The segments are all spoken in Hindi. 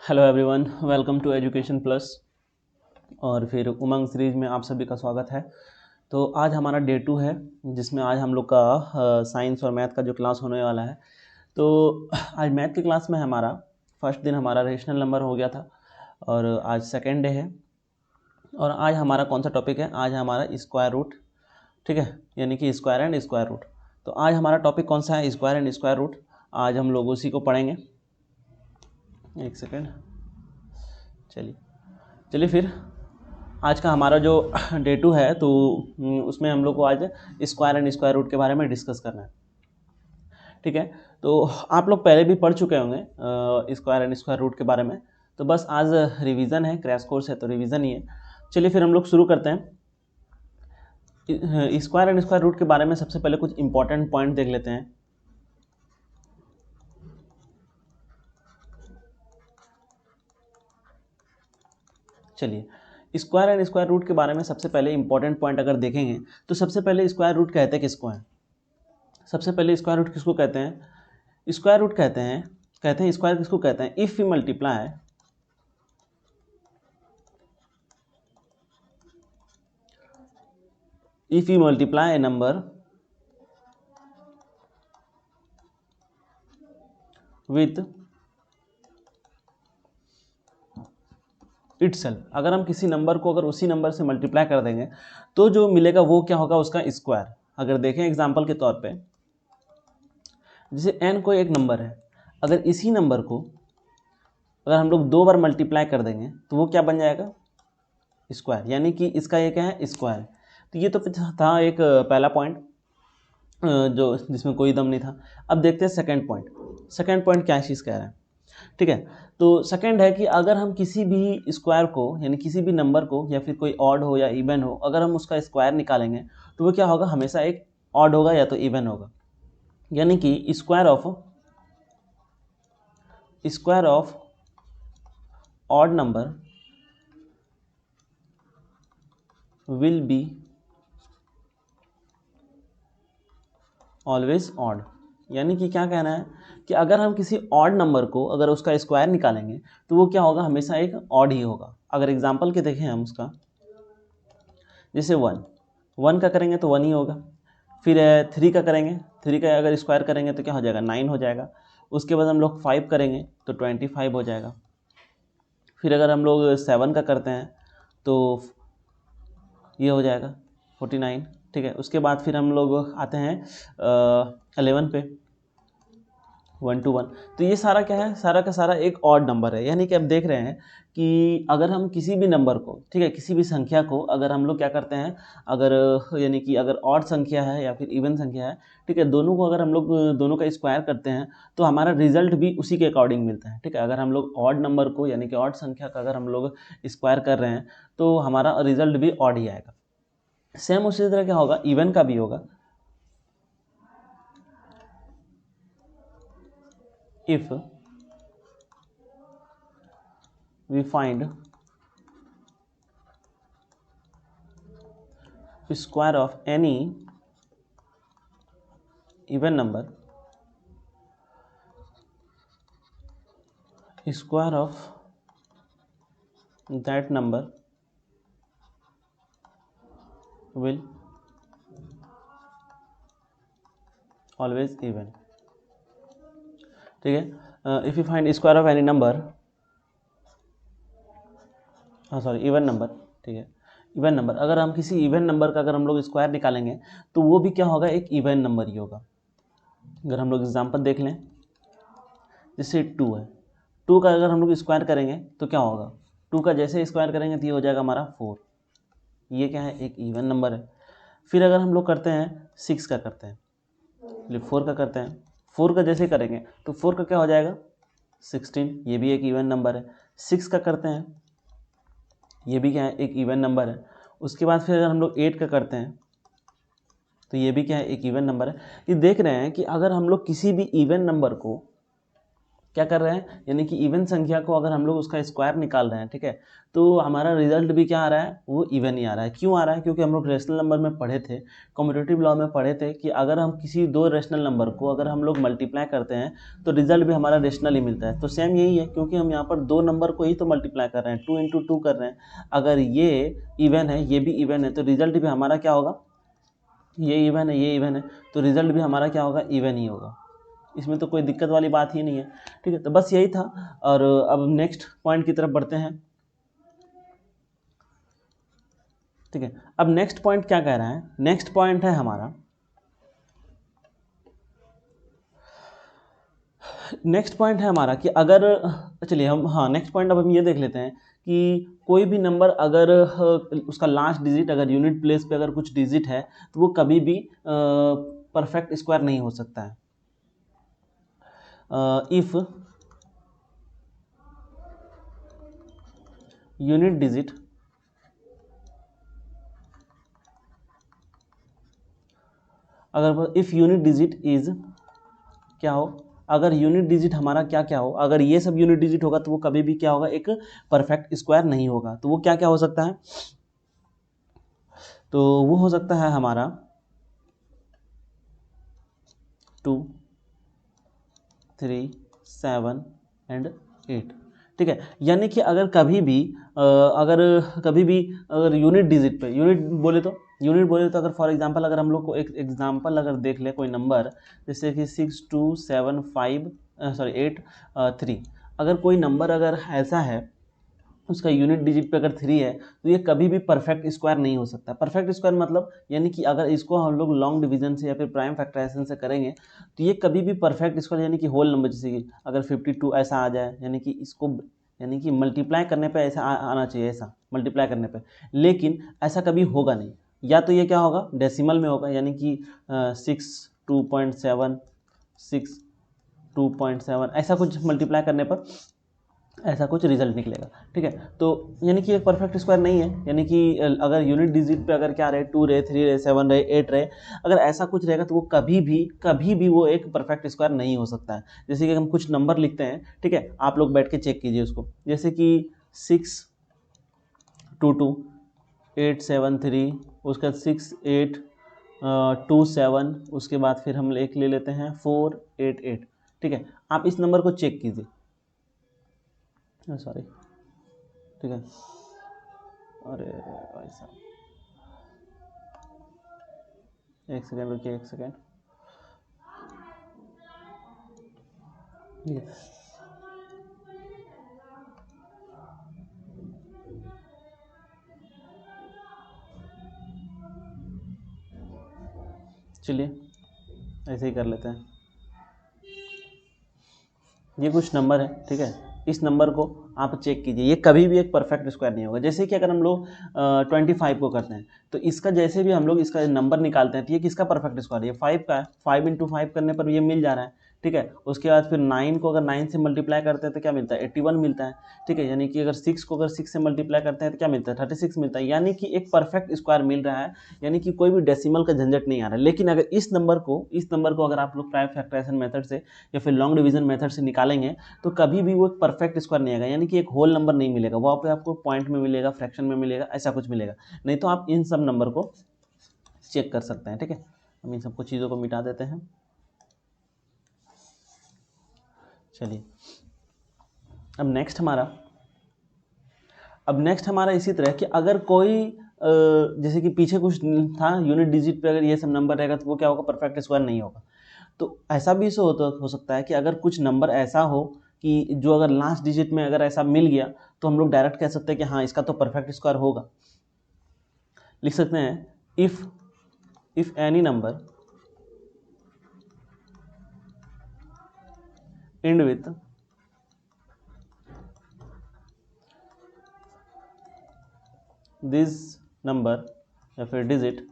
Hello everyone, welcome to Education Plus. और फिर उमंग सीरीज में आप सभी का स्वागत है। तो आज हमारा डे 2 है, जिसमें आज हम लोग का साइंस और मैथ का जो क्लास होने वाला है। तो आज मैथ की क्लास में हमारा फर्स्ट दिन हमारा रेशनल नंबर हो गया था और आज सेकेंड डे है। और आज हमारा कौन सा टॉपिक है? आज हमारा स्क्वायर रूट, ठीक है, यानी कि स्क्वायर एंड स्क्वायर रूट। तो आज हमारा टॉपिक कौन सा है? Square and square root. आज हम लोग उसी को पढ़ेंगे। एक सेकेंड, चलिए फिर आज का हमारा जो डे 2 है तो उसमें हम लोग को आज स्क्वायर एंड स्क्वायर रूट के बारे में डिस्कस करना है, ठीक है। तो आप लोग पहले भी पढ़ चुके होंगे स्क्वायर एंड स्क्वायर रूट के बारे में। तो बस आज रिवीजन है, क्रैश कोर्स है तो रिवीजन ही है। चलिए फिर हम लोग शुरू करते हैं। स्क्वायर एंड स्क्वायर रूट के बारे में सबसे पहले कुछ इंपॉर्टेंट पॉइंट देख लेते हैं। चलिए, स्क्वायर एंड स्क्वायर रूट के बारे में सबसे पहले इंपॉर्टेंट पॉइंट अगर देखेंगे तो सबसे पहले स्क्वायर रूट कहते हैं किसको हैं? सबसे पहले स्क्वायर रूट किसको कहते हैं? स्क्वायर रूट कहते हैं स्क्वायर किसको कहते हैं? If you multiply A number with itself, अगर हम किसी नंबर को अगर उसी नंबर से मल्टीप्लाई कर देंगे तो जो मिलेगा वो क्या होगा? उसका स्क्वायर। अगर देखें एग्जांपल के तौर पे, जैसे n कोई एक नंबर है, अगर इसी नंबर को अगर हम लोग 2 बार मल्टीप्लाई कर देंगे तो वो क्या बन जाएगा? स्क्वायर, यानी कि इसका ये क्या है? स्क्वायर। तो ये तो था एक पहला पॉइंट जो जिसमें कोई दम नहीं था। अब देखते हैं सेकंड पॉइंट। सेकंड पॉइंट क्या चीज़ कह रहा है, ठीक है। तो सेकंड है कि अगर हम किसी भी स्क्वायर को यानी किसी भी नंबर को या फिर कोई ऑड हो या इवन हो, अगर हम उसका स्क्वायर निकालेंगे तो वो क्या होगा? हमेशा एक ऑड होगा या तो इवन होगा। यानी कि square of odd number will be always odd. यानी कि क्या कहना है कि अगर हम किसी ऑड नंबर को अगर उसका स्क्वायर निकालेंगे तो वो क्या होगा? हमेशा एक ऑड ही होगा। अगर एग्जांपल के देखें हम उसका, जैसे 1 का करेंगे तो 1 ही होगा। फिर 3 का करेंगे, 3 का अगर स्क्वायर करेंगे तो क्या हो जाएगा? 9 हो जाएगा। उसके बाद हम लोग 5 करेंगे तो 25 हो जाएगा। फिर अगर हम लोग 7 का करते हैं तो ये हो जाएगा 49, ठीक है। उसके बाद फिर हम लोग आते हैं 11 पे, 1 to 1। तो ये सारा क्या है? सारा का सारा एक ऑड नंबर है। यानी कि अब देख रहे हैं कि अगर हम किसी भी नंबर को, ठीक है, किसी भी संख्या को अगर हम लोग क्या करते हैं, अगर यानी कि अगर ऑड संख्या है या फिर इवन संख्या है, ठीक है, दोनों को अगर हम लोग दोनों का स्क्वायर करते हैं तो हमारा रिजल्ट भी उसी के अकॉर्डिंग मिलता है, ठीक है। अगर हम लोग ऑड नंबर को यानी कि ऑड संख्या का अगर हम लोग स्क्वायर कर रहे हैं तो हमारा रिजल्ट भी ऑड ही आएगा। सेम उसी तरह क्या होगा? इवन का भी होगा। If we find square of any even number, square of that number will always even, ठीक है। If you find square of any number, sorry even number, ठीक है, इवन नंबर, अगर हम किसी इवन नंबर का अगर हम लोग स्क्वायर निकालेंगे तो वो भी क्या होगा? एक इवन नंबर ही होगा। अगर हम लोग एग्जांपल देख लें, जैसे 2 है, 2 का अगर हम लोग स्क्वायर करेंगे तो क्या होगा? 2 का जैसे स्क्वायर करेंगे तो ये हो जाएगा हमारा 4। ये क्या है? एक इवन नंबर है। फिर अगर हम लोग करते हैं 6 का करते हैं, 4 का करते हैं, 4 का जैसे करेंगे तो 4 का क्या हो जाएगा? 16। ये भी एक इवन नंबर है। 6 का करते हैं, ये भी क्या है? एक इवन नंबर है। उसके बाद फिर अगर हम लोग 8 का करते हैं तो ये भी क्या है? एक इवन नंबर है। ये देख रहे हैं कि अगर हम लोग किसी भी इवन नंबर को क्या कर रहे हैं, यानी कि इवन संख्या को अगर हम लोग उसका स्क्वायर निकाल रहे हैं, ठीक है, तो हमारा रिजल्ट भी क्या आ रहा है, वो इवन ही आ रहा है। क्यों आ रहा है, क्योंकि हम लोग रेशनल नंबर में पढ़े थे, कम्यूटेटिव लॉ में पढ़े थे कि अगर हम किसी दो रेशनल नंबर को अगर हम लोग मल्टीप्लाई करते हैं तो रिजल्ट भी हमारा रेशनल ही मिलता है। तो सेम यही है, क्योंकि हम यहाँ पर दो नंबर को ही तो मल्टीप्लाई कर रहे हैं, 2 × 2 कर रहे हैं। अगर ये इवन है, ये भी इवन है, तो रिजल्ट भी हमारा क्या होगा, ये इवन है, ये इवन है, तो रिजल्ट भी हमारा क्या होगा, इवन ही होगा। इसमें तो कोई दिक्कत वाली बात ही नहीं है, ठीक है। तो बस यही था। और अब नेक्स्ट पॉइंट की तरफ बढ़ते हैं, ठीक है। अब नेक्स्ट पॉइंट क्या कह रहा है, नेक्स्ट पॉइंट है हमारा, नेक्स्ट पॉइंट है हमारा कि अगर, चलिए हम, हाँ नेक्स्ट पॉइंट अब हम ये देख लेते हैं कि कोई भी नंबर अगर उसका लास्ट डिजिट अगर यूनिट प्लेस पे अगर कुछ डिजिट है तो वो कभी भी परफेक्ट स्क्वायर नहीं हो सकता है। इफ यूनिट डिजिट अगर इफ यूनिट डिजिट इज क्या हो, अगर यूनिट डिजिट हमारा क्या क्या हो, अगर ये सब यूनिट डिजिट होगा तो वो कभी भी क्या होगा, एक परफेक्ट स्क्वायर नहीं होगा। तो वो क्या क्या हो सकता है, तो वो हो सकता है हमारा 2, 3, 7 एंड 8, ठीक है। यानी कि अगर कभी भी अगर यूनिट डिजिट पे, यूनिट बोले तो अगर फॉर एग्जांपल अगर हम लोग को एक एग्जांपल अगर देख ले कोई नंबर, जैसे कि 6, 2, 7, 5 8, 3, अगर कोई नंबर अगर ऐसा है उसका यूनिट डिजिट पे अगर 3 है तो ये कभी भी परफेक्ट स्क्वायर नहीं हो सकता। परफेक्ट स्क्वायर मतलब यानी कि अगर इसको हम लोग लॉन्ग डिवीजन से या फिर प्राइम फैक्टराइजेशन से करेंगे तो ये कभी भी परफेक्ट स्क्वायर, यानी कि होल नंबर, जैसे कि अगर 52 ऐसा आ जाए, यानी कि इसको, यानी कि मल्टीप्लाई करने पे ऐसा आना चाहिए, ऐसा मल्टीप्लाई करने पे, लेकिन ऐसा कभी होगा नहीं। या तो ये क्या होगा, डेसिमल में होगा, यानी कि 6, 2.7, 6, 2.7 ऐसा कुछ मल्टीप्लाई करने पर ऐसा कुछ रिजल्ट निकलेगा, ठीक है। तो यानी कि एक परफेक्ट स्क्वायर नहीं है, यानी कि अगर यूनिट डिजिट पे अगर क्या रहे, 2 रहे, 3 रहे, 7 रहे, 8 रहे, अगर ऐसा कुछ रहेगा तो वो कभी भी वो एक परफेक्ट स्क्वायर नहीं हो सकता है। जैसे कि हम कुछ नंबर लिखते हैं, ठीक है, आप लोग बैठ के चेक कीजिए उसको, जैसे कि 6, 2, 2, 8, 7, 3, उसका 6, 8, 2, 7, उसके बाद फिर हम एक ले लेते हैं 4, 8, 8, ठीक है। आप इस नंबर को चेक कीजिए, सॉरी, ठीक है, अरे भाई साहब, एक सेकेंड रुकिए, एक सेकेंड, ठीक है। चलिए ऐसे ही कर लेते हैं। ये कुछ नंबर है, ठीक है, इस नंबर को आप चेक कीजिए, ये कभी भी एक परफेक्ट स्क्वायर नहीं होगा। जैसे कि अगर हम लोग 25 को करते हैं तो इसका जैसे भी हम लोग इसका नंबर निकालते हैं तो ये किसका परफेक्ट स्क्वायर है, ये 5 का है, 5 × 5 करने पर ये मिल जा रहा है, ठीक है। उसके बाद फिर 9 को अगर 9 से मल्टीप्लाई करते हैं तो क्या मिलता है, 81 मिलता है, ठीक है। यानी कि अगर 6 को अगर 6 से मल्टीप्लाई करते हैं तो क्या मिलता है, 36 मिलता है, यानी कि एक परफेक्ट स्क्वायर मिल रहा है, यानी कि कोई भी डेसिमल का झंझट नहीं आ रहा है। लेकिन अगर इस नंबर को अगर आप लोग प्राइम फैक्टराइजेशन मेथड से या फिर लॉन्ग डिवीजन मेथड से निकालेंगे तो कभी भी वो एक परफेक्ट स्क्वायर नहीं आएगा, यानी कि एक होल नंबर नहीं मिलेगा, वहाँ पे आपको पॉइंट में मिलेगा, फ्रैक्शन में मिलेगा, ऐसा कुछ मिलेगा। नहीं तो आप इन सब नंबर को चेक कर सकते हैं, ठीक है। हम इन सबको चीज़ों को मिटा देते हैं। चलिए अब नेक्स्ट हमारा इसी तरह कि अगर कोई जैसे कि पीछे कुछ था यूनिट डिजिट पे अगर ये सब नंबर रहेगा तो वो क्या होगा, परफेक्ट स्क्वायर नहीं होगा। तो ऐसा भी हो सकता है कि अगर कुछ नंबर ऐसा हो कि जो अगर लास्ट डिजिट में अगर ऐसा मिल गया तो हम लोग डायरेक्ट कह सकते हैं कि हाँ इसका तो परफेक्ट स्क्वायर होगा। लिख सकते हैं if any number and with this number या फिर digit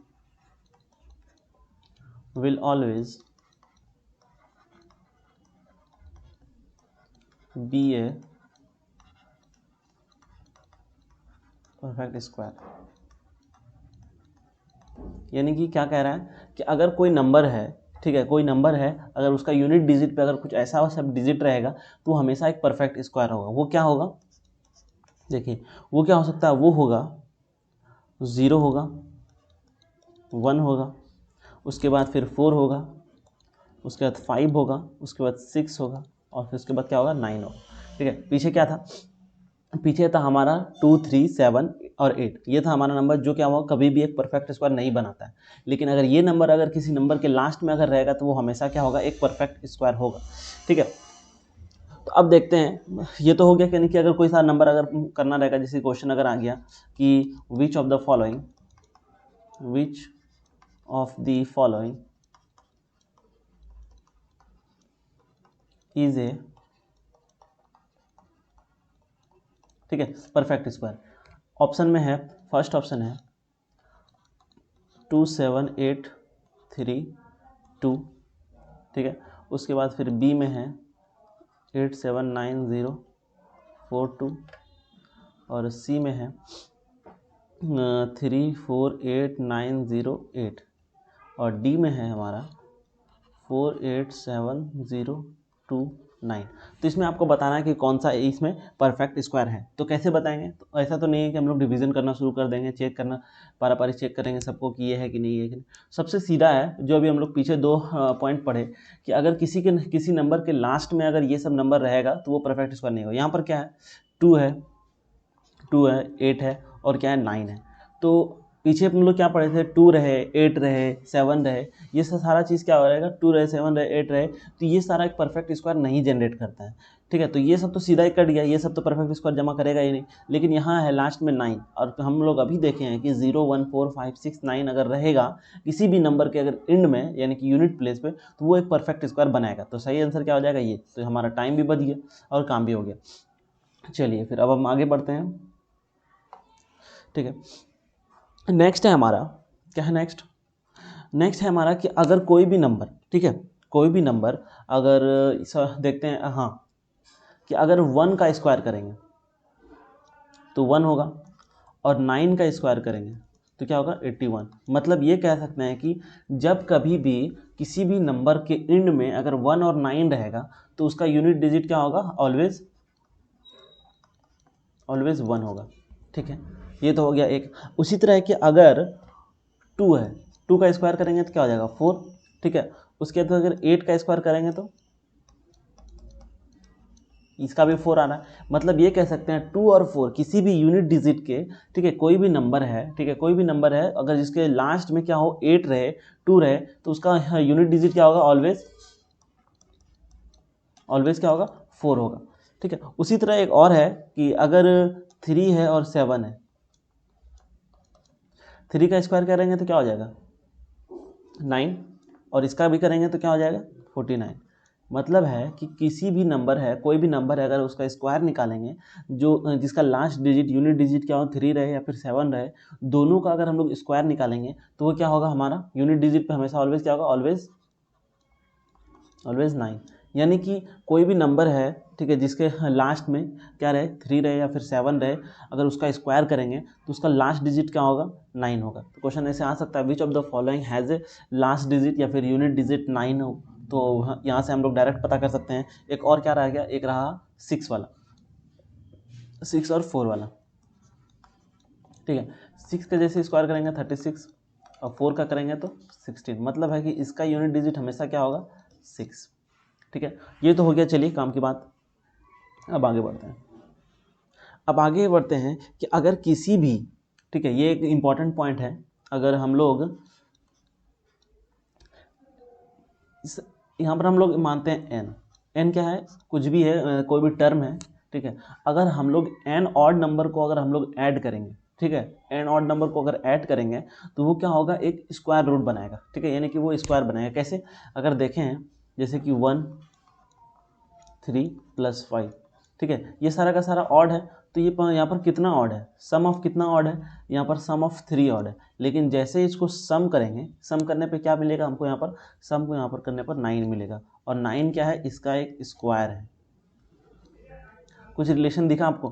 will always be a perfect square। यानी कि क्या कह रहा है कि अगर कोई नंबर है, ठीक है, कोई नंबर है अगर उसका यूनिट डिजिट पे अगर कुछ ऐसा सब डिजिट रहेगा तो वो हमेशा एक परफेक्ट स्क्वायर होगा। वो क्या होगा, देखिए वो क्या हो सकता है, वो होगा 0 होगा, 1 होगा, उसके बाद फिर 4 होगा, उसके बाद 5 होगा, उसके बाद 6 होगा और फिर उसके बाद क्या होगा 9 होगा। ठीक है, पीछे क्या था, पीछे था हमारा 2, 3, 7 और 8, ये था हमारा नंबर जो क्या हुआ कभी भी एक परफेक्ट स्क्वायर नहीं बनाता है। लेकिन अगर ये नंबर अगर किसी नंबर के लास्ट में अगर रहेगा तो वो हमेशा क्या होगा, एक परफेक्ट स्क्वायर होगा। ठीक है, तो अब देखते हैं, ये तो हो गया यानी कि अगर कोई सा नंबर अगर करना रहेगा, जैसे क्वेश्चन अगर आ गया कि which of the following is a, ठीक है, परफेक्ट स्क्वायर। ऑप्शन में है, फर्स्ट ऑप्शन है 2, 7, 8, 3, 2, ठीक है, उसके बाद फिर बी में है 8, 7, 9, 0, 4, 2 और सी में है 3, 4, 8, 9, 0, 8 और डी में है हमारा 4, 8, 7, 0, 2, 9। तो इसमें आपको बताना है कि कौन सा इसमें परफेक्ट स्क्वायर है। तो कैसे बताएंगे, तो ऐसा तो नहीं है कि हम लोग डिवीजन करना शुरू कर देंगे, चेक करना पारा पारी चेक करेंगे सबको कि ये है कि नहीं है कि नहीं। सबसे सीधा है जो अभी हम लोग पीछे 2 पॉइंट पढ़े कि अगर किसी नंबर के लास्ट में अगर ये सब नंबर रहेगा तो वो परफेक्ट स्क्वायर नहीं होगा। यहाँ पर क्या है, 2 है, 8 है और क्या है 9 है। तो पीछे हम लोग क्या पढ़े थे, 2 रहे, 8 रहे, 7 रहे, ये सारा चीज़ क्या हो रहेगा, 2 रहे, 7 रहे, 8 रहे, तो ये सारा एक परफेक्ट स्क्वायर नहीं जनरेट करता है। ठीक है, तो ये सब तो सीधा ही कट गया, ये सब तो परफेक्ट स्क्वायर जमा करेगा ही नहीं। लेकिन यहाँ है लास्ट में 9 और हम लोग अभी देखे हैं कि 0, 1, 4, 5, 6, 9 अगर रहेगा किसी भी नंबर के अगर एंड में यानी कि यूनिट प्लेस पे, तो वो एक परफेक्ट स्क्वायर बनाएगा। तो सही आंसर क्या हो जाएगा ये, तो हमारा टाइम भी बच गया और काम भी हो गया। चलिए फिर अब हम आगे बढ़ते हैं। ठीक है, नेक्स्ट है हमारा, क्या है नेक्स्ट है हमारा कि अगर कोई भी नंबर, ठीक है, कोई भी नंबर अगर देखते हैं, हाँ, कि अगर 1 का स्क्वायर करेंगे तो 1 होगा और 9 का स्क्वायर करेंगे तो क्या होगा 81। मतलब ये कह सकते हैं कि जब कभी भी किसी भी नंबर के एंड में अगर 1 और 9 रहेगा तो उसका यूनिट डिजिट क्या होगा, ऑलवेज 1 होगा। ठीक है, ये तो हो गया एक। उसी तरह कि अगर 2 है, 2 का स्क्वायर करेंगे तो क्या हो जाएगा 4। ठीक है, उसके बाद अगर 8 का स्क्वायर करेंगे तो इसका भी 4 आ रहा है। मतलब ये कह सकते हैं 2 और 4 किसी भी यूनिट डिजिट के, ठीक है, कोई भी नंबर है, ठीक है, कोई भी नंबर है अगर जिसके लास्ट में क्या हो 8 रहे, 2 रहे, तो उसका यूनिट डिजिट क्या होगा, ऑलवेज क्या होगा 4 होगा। ठीक है, उसी तरह एक और है कि अगर 3 है और 7 है, 3 का स्क्वायर करेंगे तो क्या हो जाएगा 9 और इसका भी करेंगे तो क्या हो जाएगा 49। मतलब है कि किसी भी नंबर है, कोई भी नंबर है अगर उसका स्क्वायर निकालेंगे जो जिसका लास्ट डिजिट यूनिट डिजिट क्या हो 3 रहे या फिर 7 रहे, दोनों का अगर हम लोग स्क्वायर निकालेंगे तो वो क्या होगा, हमारा यूनिट डिजिट पे हमेशा ऑलवेज क्या होगा, ऑलवेज 9। यानी कि कोई भी नंबर है, ठीक है, जिसके लास्ट में क्या रहे 3 रहे या फिर 7 रहे, अगर उसका स्क्वायर करेंगे तो उसका लास्ट डिजिट क्या होगा 9 होगा। तो क्वेश्चन ऐसे आ सकता है, which of the following has a last digit या फिर यूनिट डिजिट 9 हो। तो यहाँ से हम लोग डायरेक्ट पता कर सकते हैं। एक और क्या रह गया, एक रहा 6 वाला, 6 और 4 वाला। ठीक है, 6 का जैसे स्क्वायर करेंगे 36 और 4 का करेंगे तो 16। मतलब है कि इसका यूनिट डिजिट हमेशा क्या होगा 6। ठीक है, ये तो हो गया, चलिए काम की बात। अब आगे बढ़ते हैं। अब आगे बढ़ते हैं कि अगर किसी भी, ठीक है, ये एक इम्पॉर्टेंट पॉइंट है, अगर हम लोग यहाँ पर हम लोग मानते हैं एन क्या है, कुछ भी है, कोई भी टर्म है। ठीक है, अगर हम लोग एन ऑड नंबर को अगर हम लोग ऐड करेंगे, ठीक है, एन ऑड नंबर को अगर ऐड करेंगे तो वो क्या होगा, एक स्क्वायर रूट बनाएगा। ठीक है, यानी कि वो स्क्वायर बनाएगा कैसे, अगर देखें जैसे कि 1, 3 + 5, ठीक है, ये सारा का सारा ऑड है, तो ये यहाँ पर कितना ऑड है, सम ऑफ कितना ऑड है, यहाँ पर सम ऑफ 3 ऑड है। लेकिन जैसे इसको सम करेंगे, सम करने पे क्या मिलेगा हमको, यहाँ पर सम को यहाँ पर करने पर 9 मिलेगा। और 9 क्या है, इसका एक स्क्वायर है। कुछ रिलेशन दिखा आपको,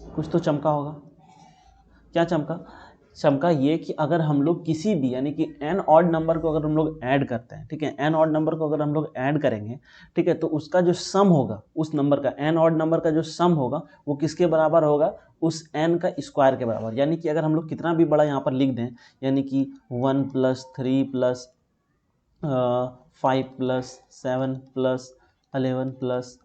कुछ तो चमका होगा, क्या चमका, सम का ये कि अगर हम लोग किसी भी यानी कि एन ऑड नंबर को अगर हम लोग ऐड करते हैं, ठीक है, एन ऑड नंबर को अगर हम लोग ऐड करेंगे, ठीक है, तो उसका जो सम होगा उस नंबर का, एन ऑड नंबर का जो सम होगा वो किसके बराबर होगा, उस एन का स्क्वायर के बराबर। यानी कि अगर हम लोग कितना भी बड़ा यहाँ पर लिख दें, यानी कि 1 + 3 + 5 + 7 + 11 +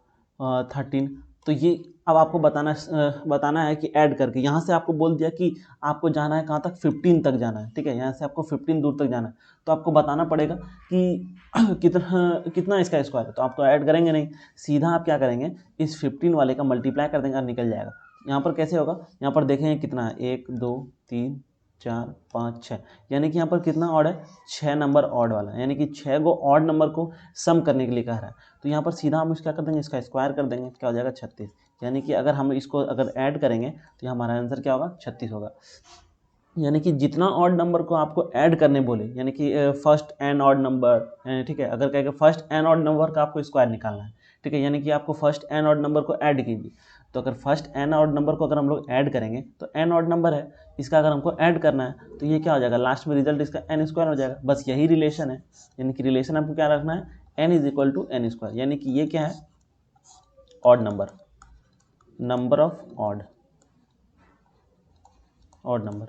13, तो ये अब आपको बताना है कि ऐड करके यहाँ से आपको बोल दिया कि आपको जाना है कहाँ तक, 15 तक जाना है, ठीक है, यहाँ से आपको 15 दूर तक जाना है, तो आपको बताना पड़ेगा कि कितना इसका स्क्वायर है। तो आप तो ऐड करेंगे नहीं, सीधा आप क्या करेंगे, इस 15 वाले का मल्टीप्लाई कर देंगे और निकल जाएगा। यहाँ पर कैसे होगा, यहाँ पर देखेंगे कितना है, 1 2 3 4 5 6, यानी कि यहाँ पर कितना ऑड है, 6 नंबर ऑड वाला है, यानी कि 6 गो ऑड नंबर को सम करने के लिए कह रहा है। तो यहाँ पर सीधा हम क्या कर देंगे, इसका स्क्वायर कर देंगे, क्या हो जाएगा 36। यानी कि अगर हम इसको अगर ऐड करेंगे तो यहाँ हमारा आंसर क्या होगा, 36 होगा। यानी कि जितना ऑड नंबर को आपको ऐड करने बोले, यानी कि फर्स्ट एन ऑड नंबर, ठीक है, अगर कहेगा फर्स्ट एन ऑड नंबर का आपको स्क्वायर निकालना है, ठीक है, यानी कि आपको फर्स्ट एन ऑड नंबर को ऐड कीजिए। तो अगर फर्स्ट एन ऑड नंबर को अगर हम लोग ऐड करेंगे तो एन ऑड नंबर है, इसका अगर हमको ऐड करना है तो ये क्या हो जाएगा, लास्ट में रिजल्ट इसका एन स्क्वायर हो जाएगा। बस यही रिलेशन है, यानी कि रिलेशन आपको क्या रखना है, N is equal to N square, यानी कि ये क्या है, odd number, number of odd number,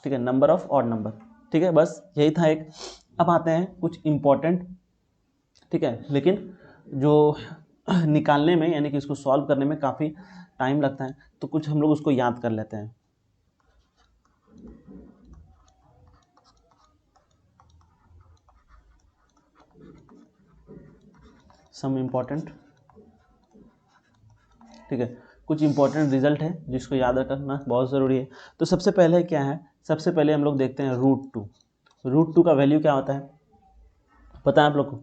ठीक है, नंबर ऑफ ऑड नंबर, ठीक है, बस यही था एक। अब आते हैं कुछ इम्पोर्टेंट, ठीक है, लेकिन जो निकालने में यानी कि इसको सॉल्व करने में काफ़ी टाइम लगता है, तो कुछ हम लोग उसको याद कर लेते हैं। सम इम्पोर्टेंट, ठीक है, कुछ इंपॉर्टेंट रिजल्ट है जिसको याद रखना बहुत ज़रूरी है। तो सबसे पहले क्या है, सबसे पहले हम लोग देखते हैं √2। √2 का वैल्यू क्या होता है, पता है आप लोग को?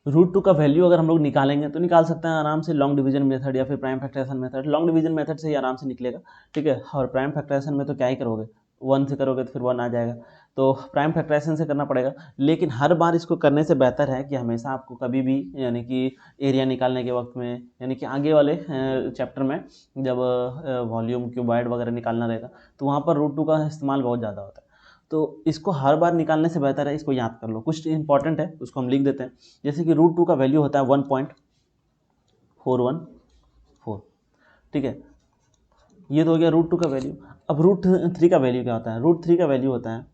√2 का वैल्यू अगर हम लोग निकालेंगे तो निकाल सकते हैं आराम से, लॉन्ग डिवीजन मेथड या फिर prime factorization method. Long division method से ही आराम से निकलेगा, ठीक है, और प्राइम फैक्टराइजेशन में तो क्या ही करोगे, 1 से करोगे तो फिर 1 आ जाएगा, तो प्राइम फैक्टराइजेशन से करना पड़ेगा। लेकिन हर बार इसको करने से बेहतर है कि हमेशा आपको कभी भी यानी कि एरिया निकालने के वक्त में, यानी कि आगे वाले चैप्टर में जब वॉल्यूम क्यूबाइड वगैरह निकालना रहेगा तो वहाँ पर √2 का इस्तेमाल बहुत ज़्यादा होता है। तो इसको हर बार निकालने से बेहतर है इसको याद कर लो। कुछ इंपॉर्टेंट है उसको हम लिख देते हैं, जैसे कि √2 का वैल्यू होता है 1.414, ठीक है, ये तो हो गया √2 का वैल्यू। अब √3 का वैल्यू क्या होता है, √3 का वैल्यू होता है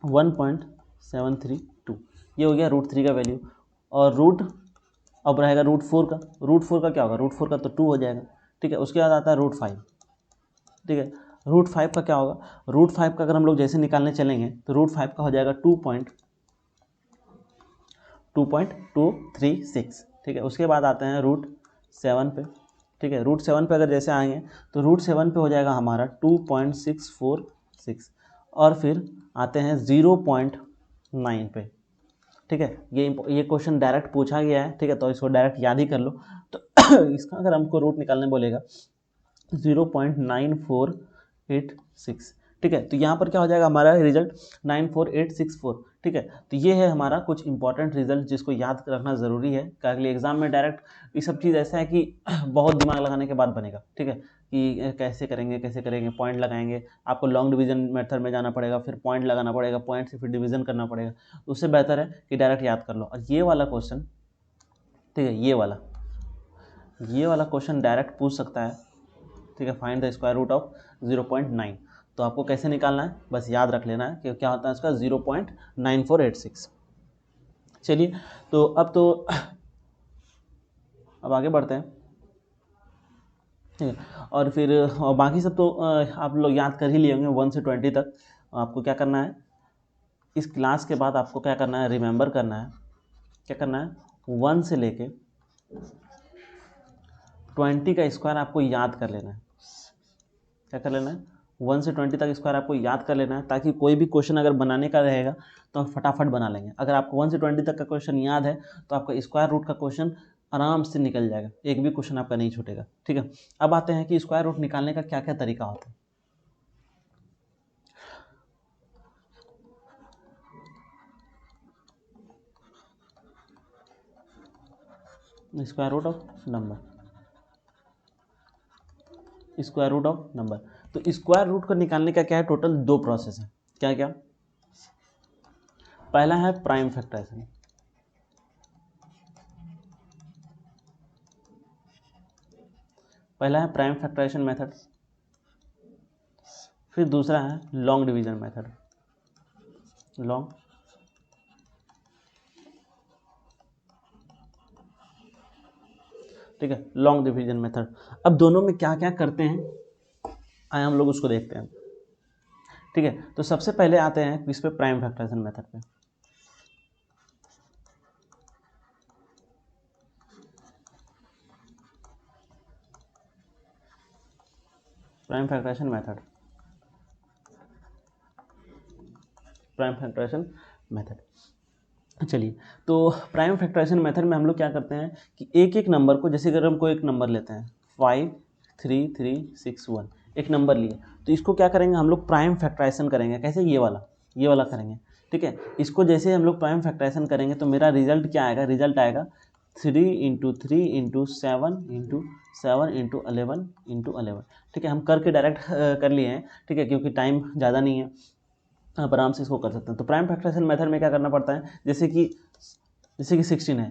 1.732, ये हो गया √3 का वैल्यू। और अब रहेगा √4 का, √4 का क्या होगा, √4 का तो 2 हो जाएगा, ठीक है। उसके बाद आता है √5, ठीक है, √5 का क्या होगा, √5 का अगर हम लोग जैसे निकालने चलेंगे तो √5 का हो जाएगा 2.236, ठीक है। उसके बाद आते हैं √7 पे, ठीक है, √7 पे अगर जैसे आएंगे तो √7 पे हो जाएगा हमारा 2.646, और फिर आते हैं 0.9 पे, ठीक है। ये क्वेश्चन डायरेक्ट पूछा गया है, ठीक है, तो इसको डायरेक्ट याद ही कर लो। तो इसका अगर हमको रूट निकालने बोलेगा 0.9486, ठीक है, तो यहाँ पर क्या हो जाएगा हमारा रिजल्ट 94864, ठीक है। तो ये है हमारा कुछ इंपॉर्टेंट रिजल्ट जिसको याद रखना ज़रूरी है, अगले एग्जाम में डायरेक्ट ये सब चीज़ ऐसा है कि बहुत दिमाग लगाने के बाद बनेगा, ठीक है, कि कैसे करेंगे, पॉइंट लगाएंगे, आपको लॉन्ग डिवीजन मेथड में जाना पड़ेगा, फिर पॉइंट लगाना पड़ेगा, पॉइंट से फिर डिवीजन करना पड़ेगा, उससे बेहतर है कि डायरेक्ट याद कर लो। और ये वाला क्वेश्चन, ठीक है, ये वाला क्वेश्चन डायरेक्ट पूछ सकता है, ठीक है, find the square root of 0.9। तो आपको कैसे निकालना है, बस याद रख लेना है कि क्या होता है इसका 0.9486। चलिए, तो अब आगे बढ़ते हैं, ठीक है। और फिर बाकी सब तो आप लोग याद कर ही लिए होंगे 1 से 20 तक। आपको क्या करना है, इस क्लास के बाद आपको क्या करना है, रिमेंबर करना है, क्या करना है, 1 से लेके 20 का स्क्वायर आपको याद कर लेना है। क्या कर लेना है, 1 से 20 तक स्क्वायर आपको याद कर लेना है, ताकि कोई भी क्वेश्चन अगर बनाने का रहेगा तो हम फटाफट बना लेंगे। अगर आपको 1 से 20 तक का क्वेश्चन याद है तो आपका स्क्वायर रूट का क्वेश्चन आराम से निकल जाएगा, एक भी क्वेश्चन आपका नहीं छूटेगा, ठीक है। अब आते हैं कि स्क्वायर रूट निकालने का क्या क्या तरीका होता है। स्क्वायर रूट ऑफ नंबर, तो स्क्वायर रूट को निकालने का क्या है, टोटल 2 प्रोसेस है। क्या क्या? पहला है प्राइम फैक्टराइजेशन, मेथड, फिर दूसरा है लॉन्ग डिवीजन मेथड, ठीक है, लॉन्ग डिवीजन मेथड। अब दोनों में क्या क्या करते हैं आए हम लोग उसको देखते हैं, ठीक है। तो सबसे पहले आते हैं इस पे प्राइम फैक्टराइजेशन मेथड पे। प्राइम फैक्टराइजेशन मेथड, चलिए। तो प्राइम फैक्टराइजेशन मेथड में हम लोग क्या करते हैं कि एक एक नंबर को, जैसे अगर हम कोई एक नंबर लेते हैं 5 3 3 6 1, एक नंबर लिए, तो इसको क्या करेंगे हम लोग, प्राइम फैक्टराइजेशन करेंगे। कैसे? ये वाला करेंगे, ठीक है। इसको जैसे हम लोग प्राइम फैक्टराइजेशन करेंगे तो मेरा रिजल्ट क्या आएगा, रिजल्ट आएगा 3 × 3 × 7 × 7 × 11 × 11, ठीक है। हम करके डायरेक्ट कर लिए हैं, ठीक है, क्योंकि टाइम ज़्यादा नहीं है, आप आराम से इसको कर सकते हैं। तो प्राइम फैक्टराइजेशन मेथड में क्या करना पड़ता है, जैसे कि 16 है,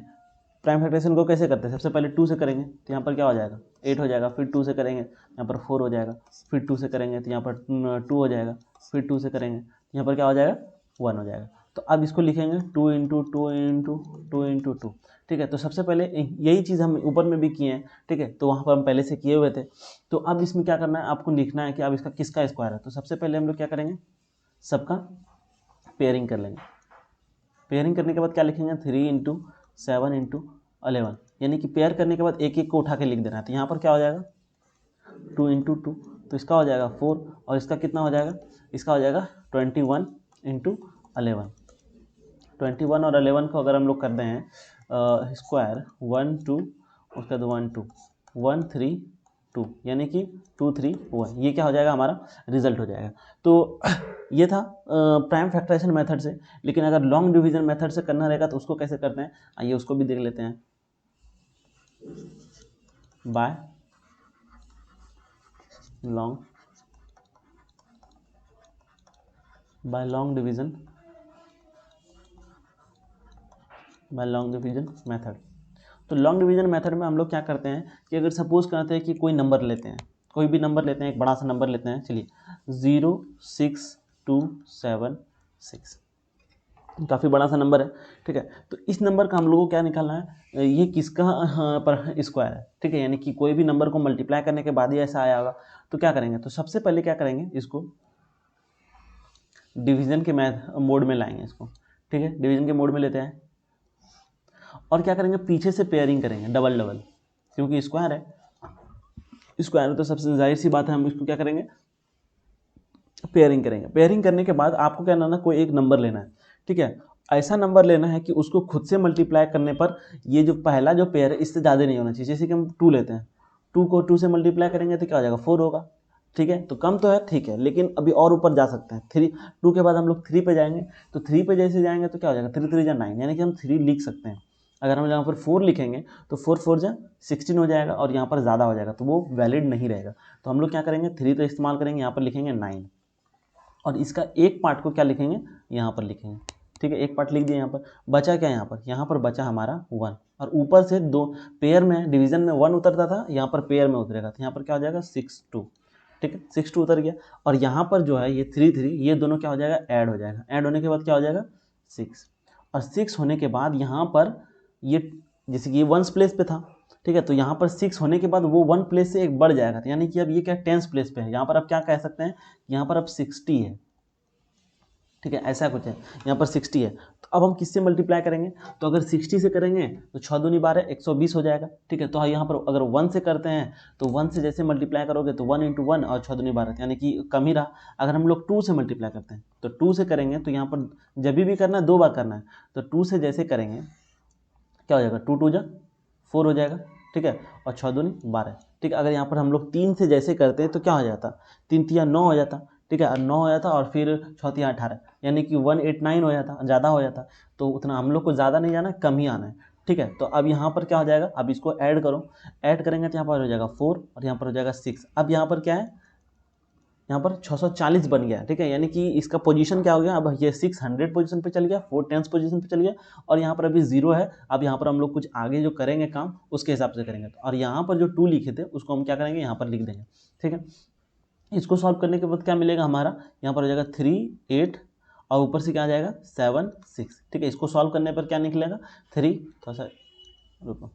प्राइम फैक्टराइजेशन को कैसे करते हैं, सबसे पहले 2 से करेंगे तो यहाँ पर क्या हो जाएगा, 8 हो जाएगा, फिर 2 से करेंगे यहाँ पर 4 हो जाएगा, फिर 2 से करेंगे तो यहाँ पर 2 हो जाएगा, फिर 2 से करेंगे यहाँ पर क्या हो जाएगा, 1 हो जाएगा। तो अब इसको लिखेंगे 2 × 2 × 2 × 2, ठीक है। तो सबसे पहले यही चीज़ हम ऊपर में भी किए हैं, ठीक है, तो वहाँ पर हम पहले से किए हुए थे। तो अब इसमें क्या करना है, आपको लिखना है कि अब इसका किसका स्क्वायर है। तो सबसे पहले हम लोग क्या करेंगे, सबका पेयरिंग कर लेंगे। पेयरिंग करने के बाद क्या लिखेंगे, 3 × 7 × 11, यानी कि पेयर करने के बाद एक एक को उठा के लिख देना है। तो यहाँ पर क्या हो जाएगा 2 × 2, तो इसका हो जाएगा 4, और इसका कितना हो जाएगा, इसका हो जाएगा 21 × 11। 21 और 11 को अगर हम लोग करते हैं स्क्वायर 1 2, उसके बाद 1 2 1 3 2, यानी कि 2 3 1, ये क्या हो जाएगा, हमारा रिजल्ट हो जाएगा। तो ये था प्राइम फैक्टराइजेशन मेथड से। लेकिन अगर लॉन्ग डिवीजन मेथड से करना रहेगा तो उसको कैसे करते हैं, आइए उसको भी देख लेते हैं। By long division method. तो लॉन्ग डिवीजन मेथड में हम लोग क्या करते हैं कि अगर सपोज करते हैं कि कोई नंबर लेते हैं, कोई भी नंबर लेते हैं, एक बड़ा सा नंबर लेते हैं, चलिए 0 6 2 7 6, काफ़ी बड़ा सा नंबर है, ठीक है। तो इस नंबर का हम लोगों को क्या निकालना है, ये किसका पर स्क्वायर है, ठीक है, यानी कि कोई भी नंबर को मल्टीप्लाई करने के बाद ही ऐसा आया होगा। तो क्या करेंगे, तो सबसे पहले क्या करेंगे, इसको डिवीजन के मोड में लाएंगे इसको, ठीक है, डिवीजन के मोड में लेते हैं और क्या करेंगे, पीछे से पेयरिंग करेंगे डबल, क्योंकि स्क्वायर है तो सबसे जाहिर सी बात है हम इसको क्या करेंगे, पेयरिंग करेंगे। पेयरिंग करने के बाद आपको क्या करना है, कोई एक नंबर लेना है, ठीक है, ऐसा नंबर लेना है कि उसको खुद से मल्टीप्लाई करने पर ये जो पहला जो पेयर है इससे ज़्यादा नहीं होना चाहिए। जैसे कि हम 2 लेते हैं, 2 को 2 से मल्टीप्लाई करेंगे तो क्या हो जाएगा, 4 होगा, ठीक है। तो कम तो है, ठीक है, लेकिन अभी और ऊपर जा सकते हैं। 2 के बाद हम लोग 3 पे जाएंगे, तो 3 पे जैसे जाएंगे तो क्या हो जाएगा, 3 3 जा 9, यानी कि हम 3 लिख सकते हैं। अगर हम यहाँ पर 4 लिखेंगे तो 4 4 जा 16 हो जाएगा और यहाँ पर ज़्यादा हो जाएगा, तो वो वैलिड नहीं रहेगा। तो हम लोग क्या करेंगे, 3 तो इस्तेमाल करेंगे, यहाँ पर लिखेंगे 9, और इसका एक पार्ट को क्या लिखेंगे, यहाँ पर लिखेंगे, ठीक है, एक पार्ट लिख दिया। यहाँ पर बचा क्या, यहाँ पर बचा हमारा 1, और ऊपर से 2 पेयर में, डिवीजन में 1 उतरता था, यहाँ पर पेयर में उतरेगा, तो यहाँ पर क्या हो जाएगा 6 2, ठीक है, 6 2 उतर गया। और यहाँ पर जो है ये 3 3, ये दोनों क्या हो जाएगा, ऐड हो जाएगा। ऐड होने के बाद क्या हो जाएगा 6, और 6 होने के बाद यहाँ पर ये जैसे कि ये 1 प्लेस पे था, ठीक है, तो यहाँ पर 6 होने के बाद वो 1 प्लेस से एक बढ़ जाएगा, तो यानी कि अब ये क्या 10 प्लेस पे है। यहाँ पर आप क्या कह सकते हैं, यहाँ पर अब 60 है, ठीक है, ऐसा कुछ है, यहाँ पर 60 है। तो अब हम किससे मल्टीप्लाई करेंगे, तो अगर 60 से करेंगे तो 6 दूनी 12 120 हो जाएगा, ठीक है। तो यहाँ पर अगर 1 से करते हैं तो 1 से जैसे मल्टीप्लाई करोगे तो 1 × 1 और 6 दूनी 12, यानी कि कम ही रहा। अगर हम लोग 2 से मल्टीप्लाई करते हैं तो 2 से करेंगे तो यहाँ पर जब भी करना है 2 बार करना है, तो 2 से जैसे करेंगे क्या हो जाएगा, 2 2 जा 4 हो जाएगा, ठीक है, और 6 दूनी 12, ठीक है। अगर यहाँ पर हम लोग 3 से जैसे करते हैं तो क्या हो जाता, 3 3 9 हो जाता, ठीक है, और 9 हो जाता, और फिर 6 3 18, यानी कि 189 हो जाता, ज़्यादा हो जाता। तो उतना हम लोग को ज़्यादा नहीं जाना, कम ही आना है, ठीक है। तो अब यहाँ पर क्या हो जाएगा, अब इसको ऐड करो, ऐड करेंगे तो यहाँ पर हो जाएगा 4 और यहाँ पर हो जाएगा 6। अब यहाँ पर क्या है, यहाँ पर 640 बन गया, ठीक है। यानी कि इसका पोजीशन क्या हो गया, अब ये 600 पोजीशन पे चल गया, 410 पोजीशन पे चल गया, और यहाँ पर अभी 0 है। अब यहाँ पर हम लोग कुछ आगे जो करेंगे काम उसके हिसाब से करेंगे, और यहाँ पर जो 2 लिखे थे उसको हम क्या करेंगे, यहाँ पर लिख देंगे, ठीक है। इसको सॉल्व करने के बाद क्या मिलेगा हमारा, यहाँ पर हो जाएगा 3 8 और ऊपर से क्या आ जाएगा 7 6, ठीक है। इसको सॉल्व करने पर क्या निकलेगा 3, थोड़ा सा रुको,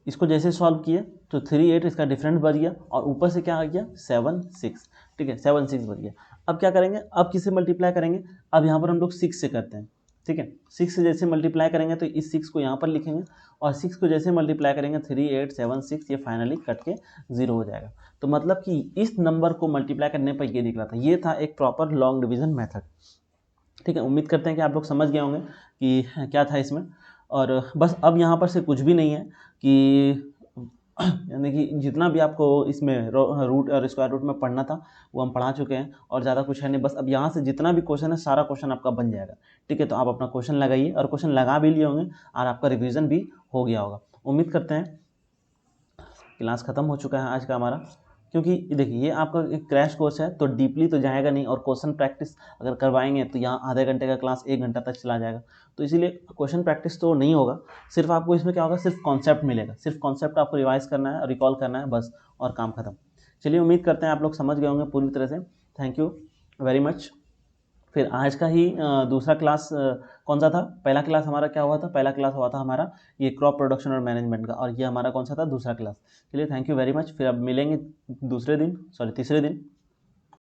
इसको जैसे सॉल्व किए तो 3 8 इसका डिफरेंट बच गया, और ऊपर से क्या आ गया 7 6, ठीक है, 7 6 बच गया। अब क्या करेंगे, अब किससे मल्टीप्लाई करेंगे, अब यहाँ पर हम लोग 6 से करते हैं, ठीक है। 6 से जैसे मल्टीप्लाई करेंगे तो इस 6 को यहाँ पर लिखेंगे, और 6 को जैसे मल्टीप्लाई करेंगे 3 8 7 6, ये फाइनली कट के 0 हो जाएगा। तो मतलब कि इस नंबर को मल्टीप्लाई करने पर ये दिख रहा था, ये था एक प्रॉपर लॉन्ग डिवीजन मेथड, ठीक है। उम्मीद करते हैं कि आप लोग समझ गए होंगे कि क्या था इसमें। और बस अब यहाँ पर से कुछ भी नहीं है कि यानी कि जितना भी आपको इसमें रूट और स्क्वायर रूट में पढ़ना था वो हम पढ़ा चुके हैं, और ज़्यादा कुछ है नहीं। बस अब यहाँ से जितना भी क्वेश्चन है सारा क्वेश्चन आपका बन जाएगा, ठीक है। तो आप अपना क्वेश्चन लगाइए, और क्वेश्चन लगा भी लिए होंगे और आपका रिवीजन भी हो गया होगा। उम्मीद करते हैं क्लास ख़त्म हो चुका है आज का हमारा, क्योंकि देखिए ये आपका एक क्रैश कोर्स है तो डीपली तो जाएगा नहीं, और क्वेश्चन प्रैक्टिस अगर करवाएंगे तो यहाँ आधे घंटे का क्लास 1 घंटा तक चला जाएगा, तो इसीलिए क्वेश्चन प्रैक्टिस तो नहीं होगा। सिर्फ आपको इसमें क्या होगा, सिर्फ कॉन्सेप्ट मिलेगा, सिर्फ कॉन्सेप्ट आपको रिवाइज करना है, रिकॉल करना है बस, और काम खत्म। चलिए उम्मीद करते हैं आप लोग समझ गए होंगे पूरी तरह से। Thank you very much. फिर आज का ही दूसरा क्लास कौन सा था, पहला क्लास हमारा क्या हुआ था, पहला क्लास हुआ था हमारा ये क्रॉप प्रोडक्शन और मैनेजमेंट का, और ये हमारा कौन सा था, दूसरा क्लास। चलिए थैंक यू वेरी मच। फिर अब मिलेंगे तीसरे दिन।